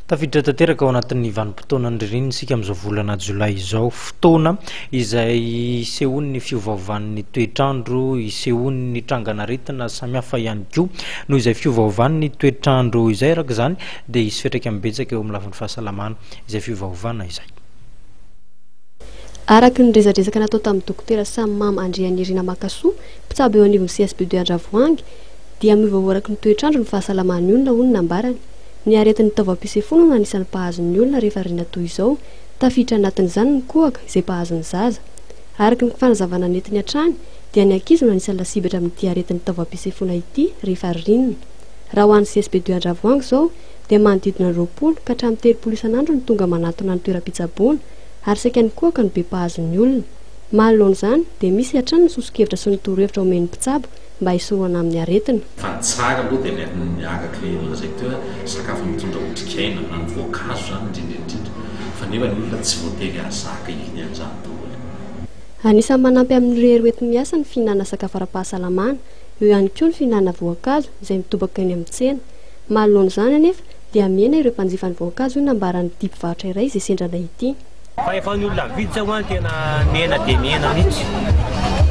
Tafiditra tanteraka ao anatin'ny vanim-potoana ny ririnina isika amin'izao volana Jolay izao, fotoana izay sehoan'ny fiovaovan'ny toetrandro, isehoan'ny trangana-retina samihafa ihany koa noho izay fiovaovan'ny toetrandro izay araka izany dia hisy fiantraikany betsaka eo amin'ny lafin'ny fahasalamana izay fiovaovana izay. Araka ny resadresaka natao tamin'ny dokotera Samam Andrianirina Makasoa, mpitsabo eo anivon'ny CSB2 Andravoahangy, dia miovaova araky ny toetrandro ny fahasalaman'ny olona hono nambarany. Ny aretin'ny taovam-pisefoana no anisan'ny mpahazon'ny olona rehefa rina toy izao, tafiditra anatin'izany ny kohaka izay mpahazon'ny zaza. Araka ny fanazavana netiny hatrany, dia ny ankizy no anisan'ny lasibatra amin'ity aretin'ny taovam-pisefoana ity rehefa rinina. Raha ho an'ny CSB2 Andravoahangy izao, dia manodidina 20 ka hatramin'ny 30 isan'andro ny tonga manatona ny toeram-pitsaboana, ary saika ny kohaka no be mpahazon'ny olona. Manoloan'izany dia misy hatrany ny sosokevitra sy ny torohevitra omen'ny mpitsabo mba hisoroana amin'ny aretina. Fa tsara aloha dia miaraka ilay lazaiko teo sakafo mitondra otrikaina na ny voankazo zany indrindra fa nefa ny olona tsy voatery ahazaka iny an'izany daholo. Anisan'ny manampy amin'ny reheroeti-miasa ny fihinana sakafo ara-pahasalamana, eo ihany koa ny fihinana voankazo izay mitobaka eny amin'ny tsena. Manoloan'izany anefa dia miaina ireo mpanjifa ny voankazo iny ambaran'ny ity mpivarotra iray izay sendrana ity. Fa efa ny olona mividy zao an tena miaina dia miaina mihitsy.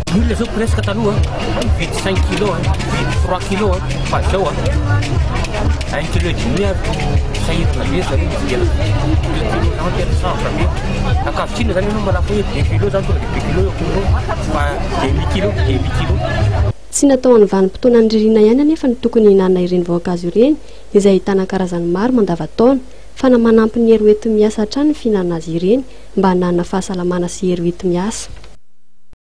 Ny olona zao presque taloha mividy 5 kilo, mividy 3 kilo fa zao 1 kilo dimy sahirana be zany mividy tena centre be. Ankavitrina zany ianao malako hoe 2 kilo zany tonga dia 2 kilo eo fa demi kilo. Tsy natao amin'ny vanim-potoana ny ririna ihany anefa ny tokony hihinana ireny voankazo ireny izay ahitana karazany maro mandavataona, fa na manampy ny hery hoeti-miasa hatrany ny fihinana azy ireny mba hanana fahasalamana sy hery hoeti-miasa.